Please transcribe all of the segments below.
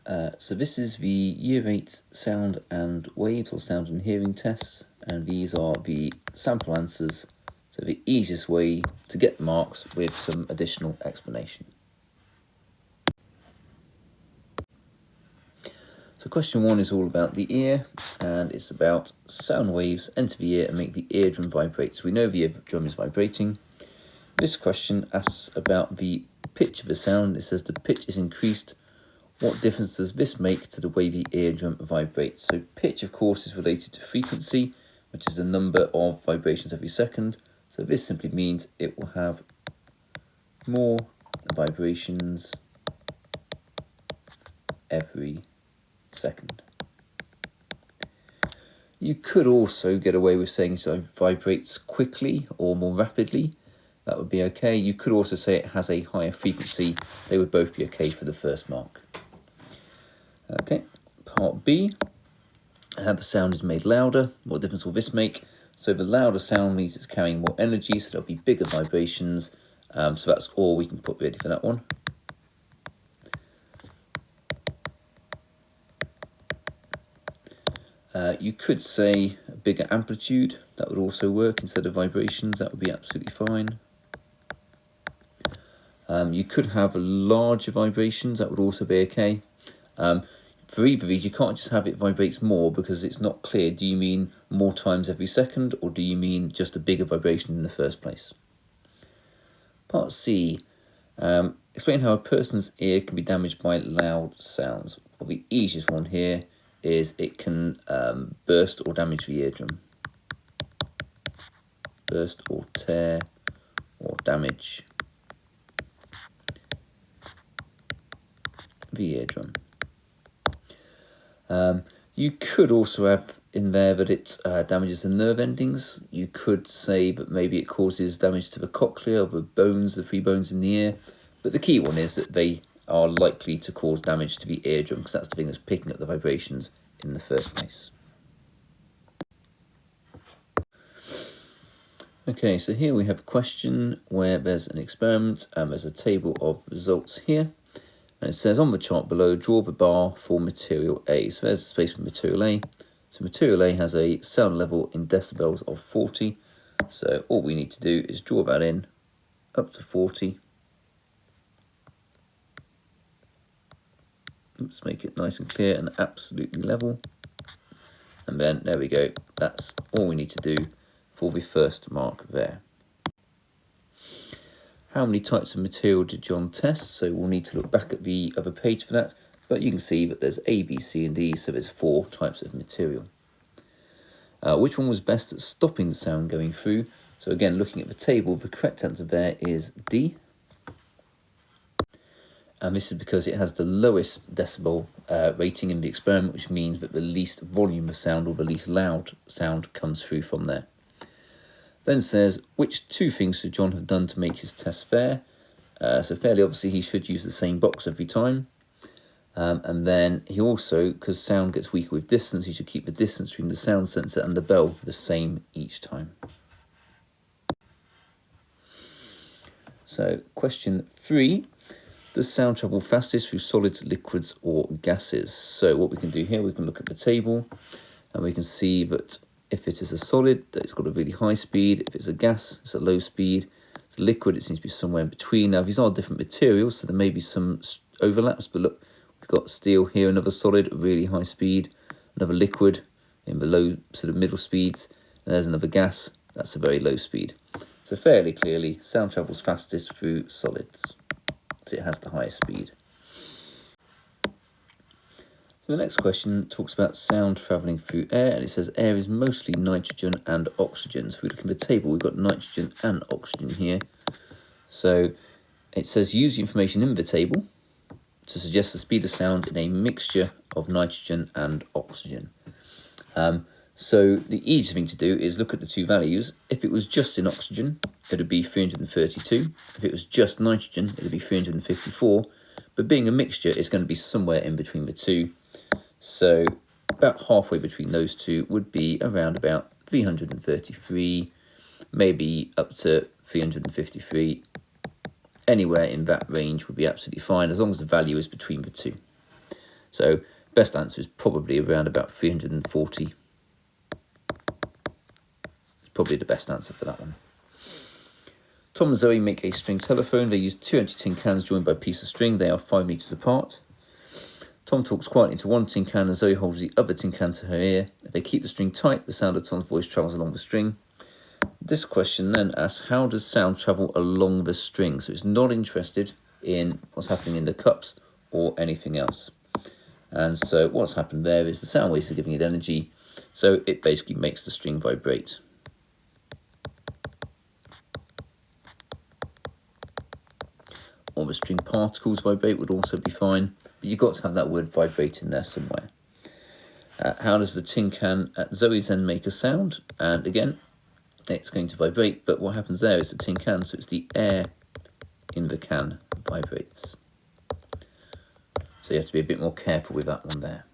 So this is the Year 8 sound and waves or sound and hearing tests, and these are the sample answers, so the easiest way to get the marks with some additional explanation. So question 1 is all about the ear, and it's about sound waves enter the ear and make the eardrum vibrate. So we know the eardrum is vibrating. This question asks about the pitch of the sound. It says the pitch is increased. What difference does this make to the way the eardrum vibrates? So pitch, of course, is related to frequency, which is the number of vibrations every second. So this simply means it will have more vibrations every second. You could also get away with saying it vibrates quickly or more rapidly. That would be okay. You could also say it has a higher frequency. They would both be okay for the first mark. Okay, part B, how the sound is made louder. What difference will this make? So the louder sound means it's carrying more energy, so there'll be bigger vibrations. So that's all we can put ready for that one. You could say a bigger amplitude. That would also work instead of vibrations. That would be absolutely fine. You could have larger vibrations. That would also be okay. For either of these, you can't just have it vibrates more because it's not clear. Do you mean more times every second, or do you mean just a bigger vibration in the first place? Part C, explain how a person's ear can be damaged by loud sounds. Well, the easiest one here is it can burst or damage the eardrum. Burst or tear or damage the eardrum. You could also have in there that it damages the nerve endings. You could say that maybe it causes damage to the cochlea, or the bones, the three bones in the ear. But the key one is that they are likely to cause damage to the eardrum, because that's the thing that's picking up the vibrations in the first place. Okay, so here we have a question where there's an experiment, and there's a table of results here. And it says on the chart below, draw the bar for material A. So there's the space for material A. So material A has a sound level in decibels of 40. So all we need to do is draw that in up to 40. Oops, make it nice and clear and absolutely level. And then there we go. That's all we need to do for the first mark there. How many types of material did John test? So we'll need to look back at the other page for that, but you can see that there's A, B, C and D, so there's 4 types of material. Which one was best at stopping the sound going through? So again, looking at the table, the correct answer there is D. And this is because it has the lowest decibel rating in the experiment, which means that the least volume of sound or the least loud sound comes through from there. Then says, which 2 things should John have done to make his test fair? So fairly obviously he should use the same box every time. And then he also, because sound gets weaker with distance, he should keep the distance between the sound sensor and the bell the same each time. So question 3, does sound travel fastest through solids, liquids or gases? So what we can do here, we can look at the table and we can see that if it is a solid, that it's got a really high speed. If it's a gas, it's a low speed. It's a liquid, it seems to be somewhere in between. Now, these are different materials, so there may be some overlaps, but look, we've got steel here, another solid, really high speed, another liquid in the low, sort of middle speeds, and there's another gas, that's a very low speed. So fairly clearly, sound travels fastest through solids, so it has the highest speed. So the next question talks about sound travelling through air, and it says air is mostly nitrogen and oxygen. So if we look at the table, we've got nitrogen and oxygen here. So it says use the information in the table to suggest the speed of sound in a mixture of nitrogen and oxygen. So the easiest thing to do is look at the 2 values. If it was just in oxygen, it would be 332. If it was just nitrogen, it would be 354. But being a mixture, it's going to be somewhere in between the 2. So about halfway between those 2 would be around about 333, maybe up to 353. Anywhere in that range would be absolutely fine, as long as the value is between the 2. So best answer is probably around about 340. It's probably the best answer for that one. Tom and Zoe make a string telephone. They use 2 empty tin cans joined by a piece of string. They are 5 meters apart. Tom talks quietly into one tin can and Zoe holds the other tin can to her ear. If they keep the string tight, the sound of Tom's voice travels along the string. This question then asks, how does sound travel along the string? So it's not interested in what's happening in the cups or anything else. And so what's happened there is the sound waves are giving it energy, so it basically makes the string vibrate. Or the string particles vibrate would also be fine, but you've got to have that word vibrate in there somewhere. How does the tin can at Zoe's end make a sound? And again, it's going to vibrate, but what happens there is the tin can, so it's the air in the can vibrates. So you have to be a bit more careful with that one there.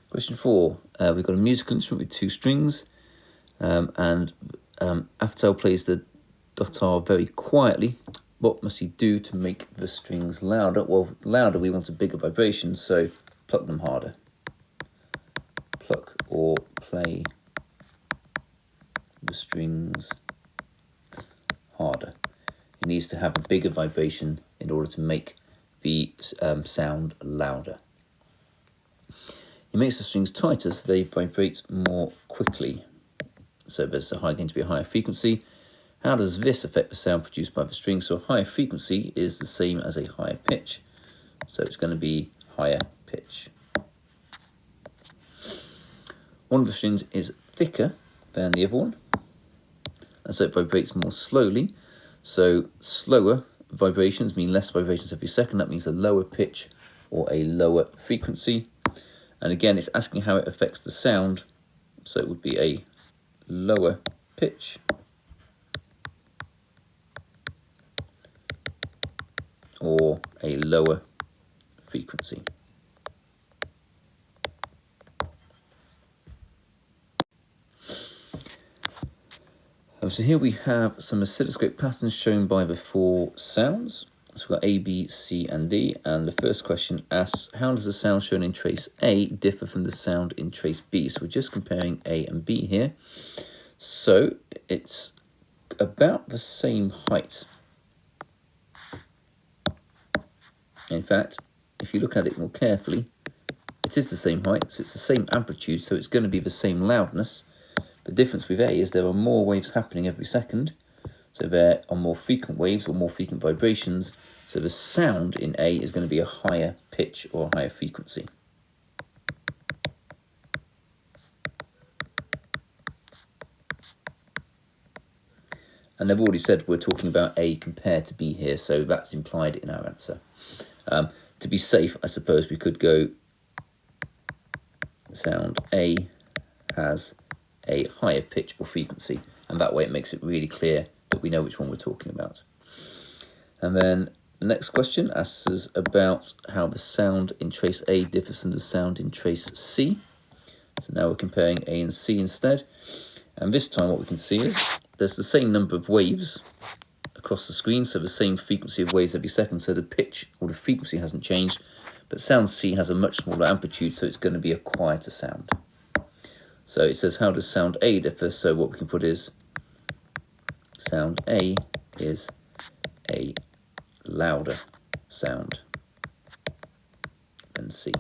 Question 4. We've got a musical instrument with 2 strings, and Aftel plays the dotar very quietly. What must he do to make the strings louder? Well, louder, we want a bigger vibration, so pluck them harder. Pluck or play the strings harder. It needs to have a bigger vibration in order to make the sound louder. It makes the strings tighter so they vibrate more quickly. So there's going to be a higher frequency. How does this affect the sound produced by the string? So a higher frequency is the same as a higher pitch. So it's going to be higher pitch. One of the strings is thicker than the other one, and so it vibrates more slowly. So slower vibrations mean less vibrations every second. That means a lower pitch or a lower frequency. And again, it's asking how it affects the sound. So it would be a lower pitch or a lower frequency. So here we have some oscilloscope patterns shown by the 4 sounds. So we've got A, B, C, and D. And the first question asks, how does the sound shown in trace A differ from the sound in trace B? So we're just comparing A and B here. So it's about the same height. In fact, if you look at it more carefully, it is the same height, so it's the same amplitude, so it's going to be the same loudness. The difference with A is there are more waves happening every second, so there are more frequent waves or more frequent vibrations, so the sound in A is going to be a higher pitch or a higher frequency. And they've already said we're talking about A compared to B here, so that's implied in our answer. To be safe, I suppose we could go sound A has a higher pitch or frequency, and that way it makes it really clear that we know which one we're talking about. And then the next question asks us about how the sound in trace A differs from the sound in trace C. So now we're comparing A and C instead, and this time what we can see is there's the same number of waves across the screen, so the same frequency of waves every second, so the pitch or the frequency hasn't changed, but sound C has a much smaller amplitude, so it's going to be a quieter sound. So it says, how does sound A differ? So what we can put is sound A is a louder sound than C.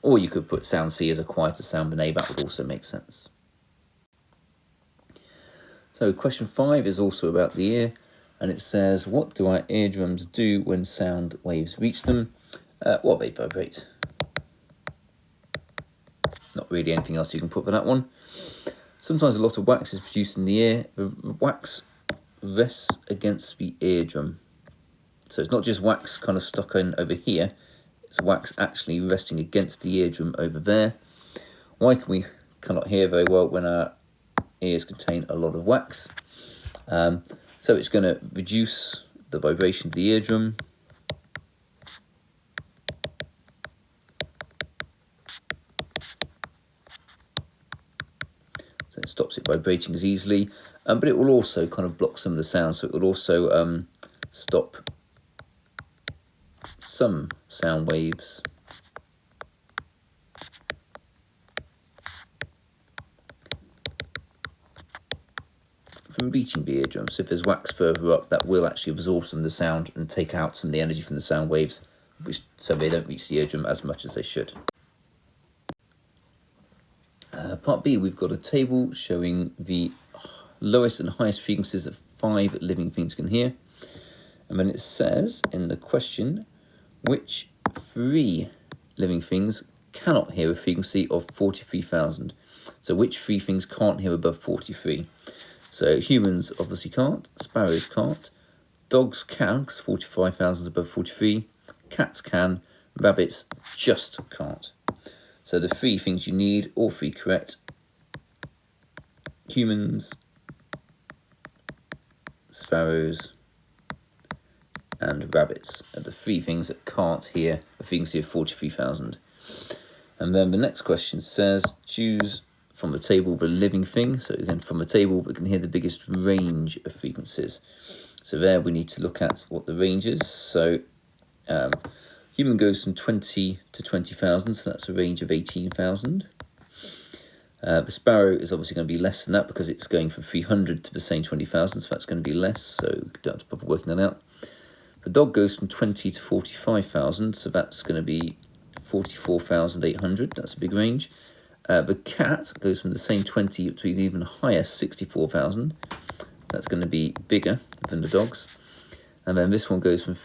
Or you could put sound C as a quieter sound than A, that would also make sense. So question 5 is also about the ear, and it says, what do our eardrums do when sound waves reach them? Well, they vibrate. Not really anything else you can put for that one. Sometimes a lot of wax is produced in the ear. The wax rests against the eardrum. So it's not just wax kind of stuck in over here, it's wax actually resting against the eardrum over there. Why can we cannot hear very well when our ears contain a lot of wax? So it's going to reduce the vibration of the eardrum. So it stops it vibrating as easily, but it will also kind of block some of the sound, so it will also stop some sound waves from reaching the eardrum. So if there's wax further up, that will actually absorb some of the sound and take out some of the energy from the sound waves, so they don't reach the eardrum as much as they should. Part B, we've got a table showing the lowest and highest frequencies that 5 living things can hear. And then it says in the question, which 3 living things cannot hear a frequency of 43,000? So which 3 things can't hear above 43? So humans obviously can't, sparrows can't, dogs can, because 45,000 is above 43, cats can, rabbits just can't. So the 3 things you need, all 3 correct: humans, sparrows, and rabbits are the 3 things that can't hear a frequency of 43,000. And then the next question says, choose from the table the living thing. So again, from the table, we can hear the biggest range of frequencies. So there we need to look at what the range is. So human goes from 20 to 20,000, so that's a range of 18,000. The sparrow is obviously going to be less than that because it's going from 300 to the same 20,000, so that's going to be less, so you don't have to bother working that out. The dog goes from 20 to 45,000, so that's going to be 44,800, that's a big range. The cat goes from the same 20 to an even higher 64,000, that's going to be bigger than the dogs. And then this one goes from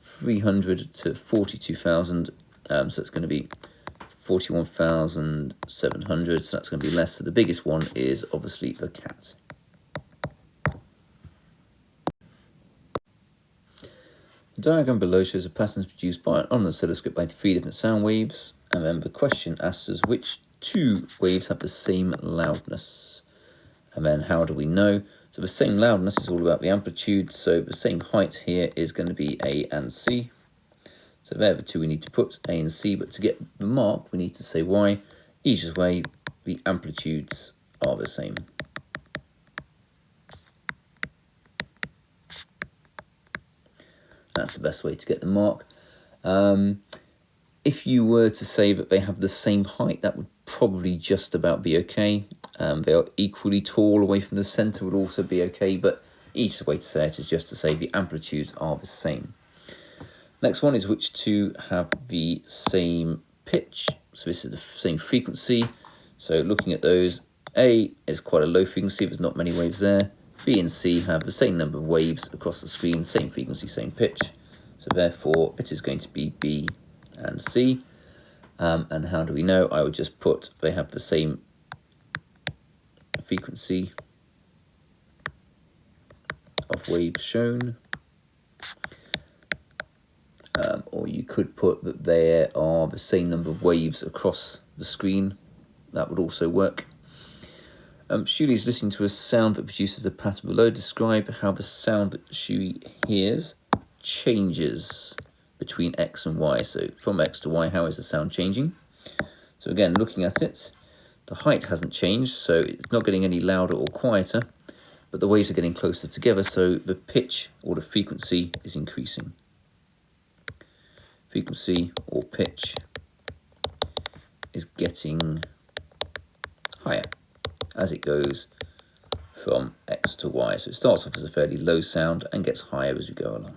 300 to 42,000, so it's going to be 41,700, so that's going to be less. So the biggest one is obviously the cat. The diagram below shows the patterns produced on an oscilloscope by 3 different sound waves, and then the question asks us which 2 waves have the same loudness. And then how do we know? So the same loudness is all about the amplitude, so the same height here is going to be A and C. So they're the 2 we need to put, A and C, but to get the mark we need to say Y. Easiest way, the amplitudes are the same. That's the best way to get the mark. If you were to say that they have the same height, that would probably just about be okay. They are equally tall away from the centre would also be okay, but easiest way to say it is just to say the amplitudes are the same. Next one is which 2 have the same pitch. So this is the same frequency. So looking at those, A is quite a low frequency, there's not many waves there. B and C have the same number of waves across the screen, same frequency, same pitch. So therefore it is going to be B and C. And how do we know? I would just put they have the same frequency of waves shown. Or you could put that there are the same number of waves across the screen. That would also work. Shuli is listening to a sound that produces the pattern below. Describe how the sound that Shuli hears changes between X and Y. So from X to Y, how is the sound changing? So again, looking at it, the height hasn't changed, so it's not getting any louder or quieter, but the waves are getting closer together, so the pitch or the frequency is increasing. Frequency or pitch is getting higher as it goes from X to Y. So it starts off as a fairly low sound and gets higher as we go along.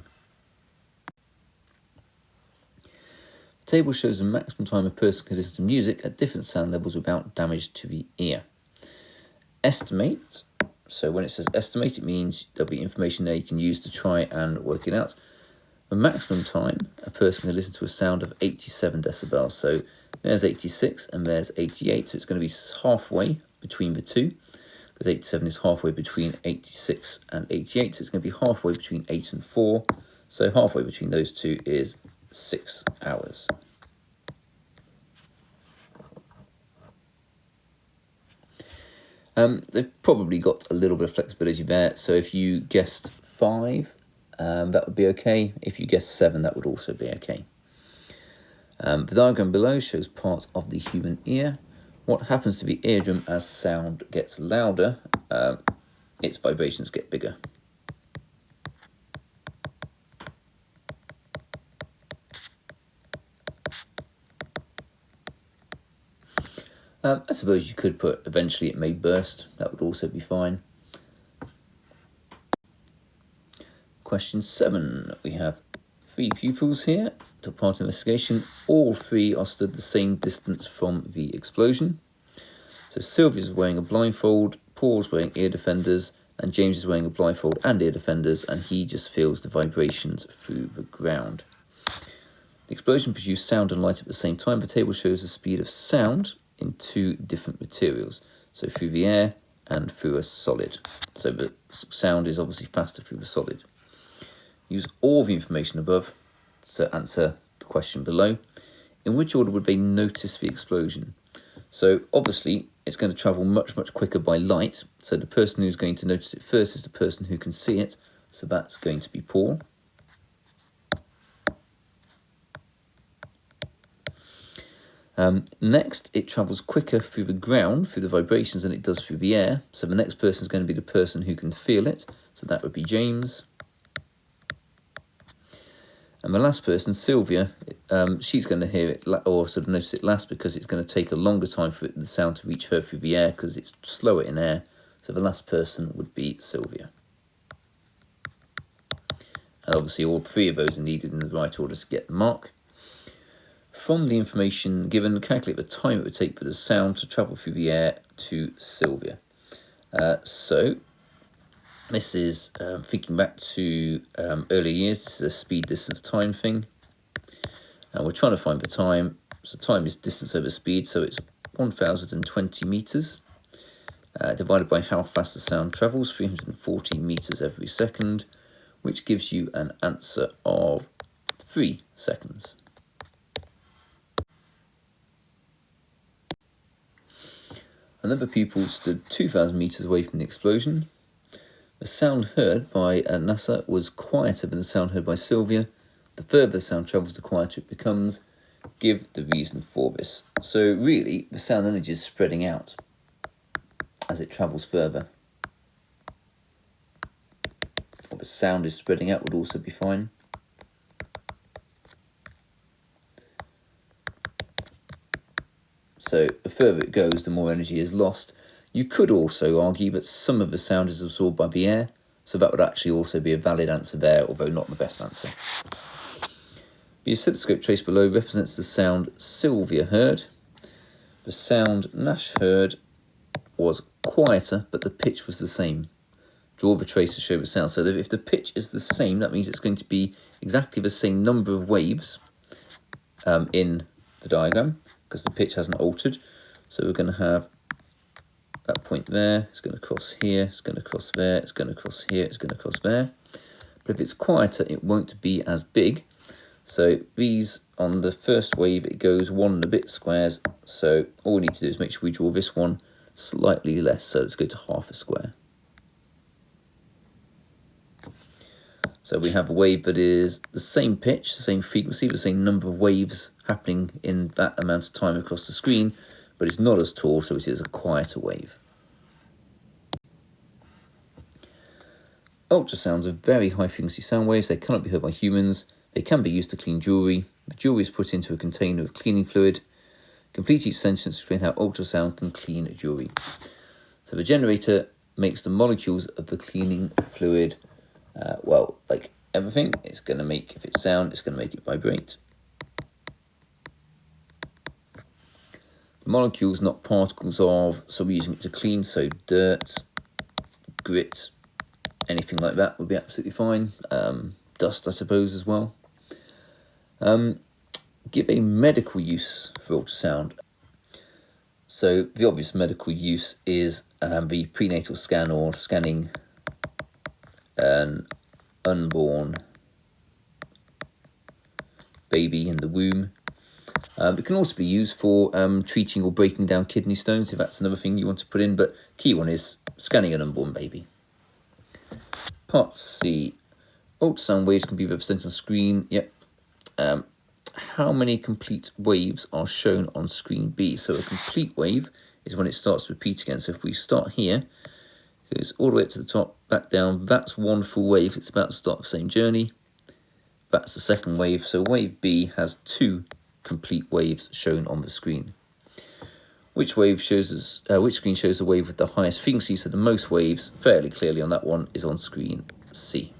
The table shows the maximum time a person can listen to music at different sound levels without damage to the ear. Estimate. So when it says estimate, it means there'll be information there you can use to try and work it out. The maximum time a person can listen to a sound of 87 decibels. So there's 86 and there's 88. So it's going to be halfway between the 2. Because 87 is halfway between 86 and 88. So it's going to be halfway between 8 and 4. So halfway between those 2 is 6 hours. They've probably got a little bit of flexibility there. So if you guessed 5, that would be okay. If you guessed 7, that would also be okay. The diagram below shows part of the human ear. What happens to the eardrum as sound gets louder? Its vibrations get bigger. I suppose you could put eventually it may burst. That would also be fine. Question 7. We have 3 pupils here. To part investigation, all 3 are stood the same distance from the explosion. So Sylvia's wearing a blindfold, Paul's wearing ear defenders, and James is wearing a blindfold and ear defenders, and he just feels the vibrations through the ground. The explosion produced sound and light at the same time. The table shows the speed of sound in 2 different materials, so through the air and through a solid. So the sound is obviously faster through the solid. Use all the information above to answer the question below. In which order would they notice the explosion? So obviously it's going to travel much quicker by light, so the person who's going to notice it first is the person who can see it, so that's going to be Paul. Next, it travels quicker through the ground, through the vibrations, than it does through the air. So the next person is going to be the person who can feel it. So that would be James. And the last person, Sylvia, she's going to hear it or sort of notice it last because it's going to take a longer time for the sound to reach her through the air because it's slower in air. So the last person would be Sylvia. And obviously all 3 of those are needed in the right order to get the mark. From the information given, calculate the time it would take for the sound to travel through the air to Sylvia. So this is thinking back to earlier years. This is a speed, distance, time thing. And we're trying to find the time. So time is distance over speed, so it's 1,020 meters. Divided by how fast the sound travels, 340 meters every second, which gives you an answer of 3 seconds. Another pupil stood 2,000 meters away from the explosion. The sound heard by NASA was quieter than the sound heard by Sylvia. The further the sound travels, the quieter it becomes. Give the reason for this. So really, the sound energy is spreading out as it travels further. Or the sound is spreading out would also be fine. So the further it goes, the more energy is lost. You could also argue that some of the sound is absorbed by the air, so that would actually also be a valid answer there, although not the best answer. The oscilloscope traced below represents the sound Sylvia heard. The sound Nash heard was quieter, but the pitch was the same. Draw the trace to show the sound. So if the pitch is the same, that means it's going to be exactly the same number of waves in the diagram, because the pitch hasn't altered. So we're going to have that point there, it's going to cross here, it's going to cross there, it's going to cross here, it's going to cross there. But if it's quieter, it won't be as big. So these, on the first wave, it goes 1 and a bit squares. So all we need to do is make sure we draw this one slightly less. So let's go to half a square. So we have a wave that is the same pitch, the same frequency, the same number of waves happening in that amount of time across the screen, but it's not as tall, so it is a quieter wave. Ultrasounds are very high frequency sound waves. They cannot be heard by humans. They can be used to clean jewellery. The jewellery is put into a container of cleaning fluid. Complete each sentence to explain how ultrasound can clean jewellery. So the generator makes the molecules of the cleaning fluid, well, like everything. It's going to make, if it's sound, it's going to make it vibrate. The molecules, not particles of, so we're using it to clean, so dirt, grit, anything like that would be absolutely fine. Dust, I suppose, as well. Give a medical use for ultrasound. So the obvious medical use is the prenatal scan, or scanning an unborn baby in the womb. It can also be used for treating or breaking down kidney stones, if that's another thing you want to put in, but key one is scanning an unborn baby. Part C. Ultrasound waves can be represented on screen. Yep. How many complete waves are shown on screen B? So a complete wave is when it starts to repeat again. So if we start here, it goes all the way up to the top, back down. That's one full wave. It's about to start the same journey. That's the second wave. So wave B has 2 complete waves shown on the screen. Which wave shows us? Which screen shows the wave with the highest frequency? So the most waves, fairly clearly on that one, is on screen C.